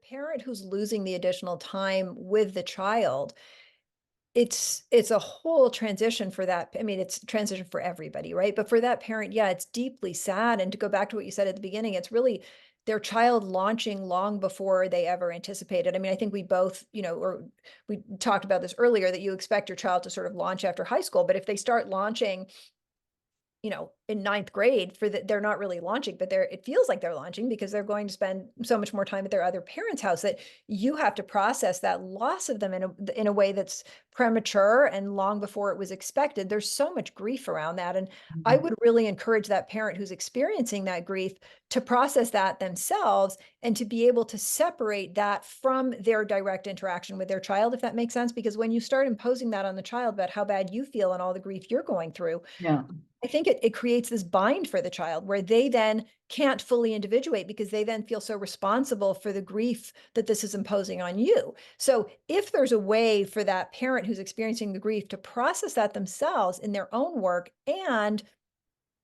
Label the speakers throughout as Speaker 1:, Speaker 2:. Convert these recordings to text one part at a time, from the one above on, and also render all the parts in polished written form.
Speaker 1: parent who's losing the additional time with the child, it's a whole transition for that. I mean, it's a transition for everybody, right? But for that parent, yeah, it's deeply sad. And to go back to what you said at the beginning, it's really their child launching long before they ever anticipated. I mean, I think we both, or we talked about this earlier, that you expect your child to sort of launch after high school, but if they start launching in ninth grade, they're not really launching, but it feels like they're launching because they're going to spend so much more time at their other parents' house, that you have to process that loss of them in a way that's premature and long before it was expected. There's so much grief around that. And I would really encourage that parent who's experiencing that grief to process that themselves and to be able to separate that from their direct interaction with their child, if that makes sense. Because when you start imposing that on the child about how bad you feel and all the grief you're going through,
Speaker 2: Yeah.
Speaker 1: I think it creates this bind for the child where they then can't fully individuate, because they then feel so responsible for the grief that this is imposing on you. So if there's a way for that parent who's experiencing the grief to process that themselves in their own work, and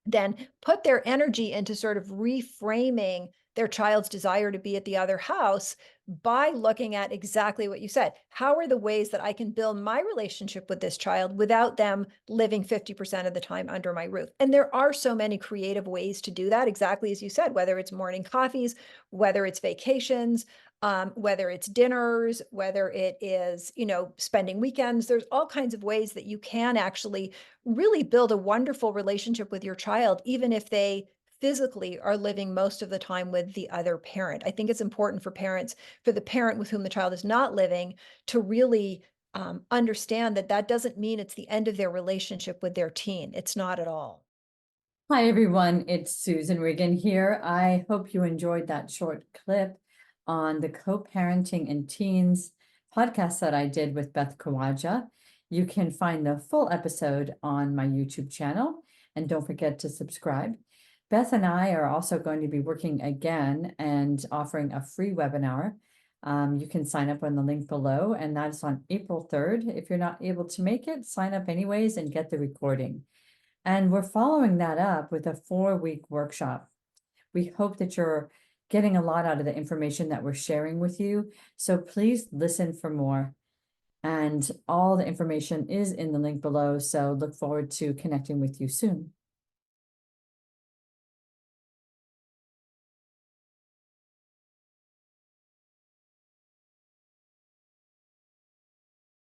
Speaker 1: then put their energy into sort of reframing their child's desire to be at the other house by looking at exactly what you said. How are the ways that I can build my relationship with this child without them living 50% of the time under my roof? And there are so many creative ways to do that, exactly as you said, whether it's morning coffees, whether it's vacations, whether it's dinners, whether it is, spending weekends. There's all kinds of ways that you can actually really build a wonderful relationship with your child, even if they physically are living most of the time with the other parent. I think it's important for the parent with whom the child is not living, to really understand that that doesn't mean it's the end of their relationship with their teen. It's not at all.
Speaker 2: Hi, everyone. It's Susan Riggin here. I hope you enjoyed that short clip on the co-parenting in teens podcast that I did with Beth Kawaja. You can find the full episode on my YouTube channel, and don't forget to subscribe. Beth and I are also going to be working again and offering a free webinar. You can sign up on the link below, and that's on April 3rd. If you're not able to make it, sign up anyways and get the recording. And we're following that up with a 4-week workshop. We hope that you're getting a lot out of the information that we're sharing with you. So please listen for more. And all the information is in the link below. So look forward to connecting with you soon.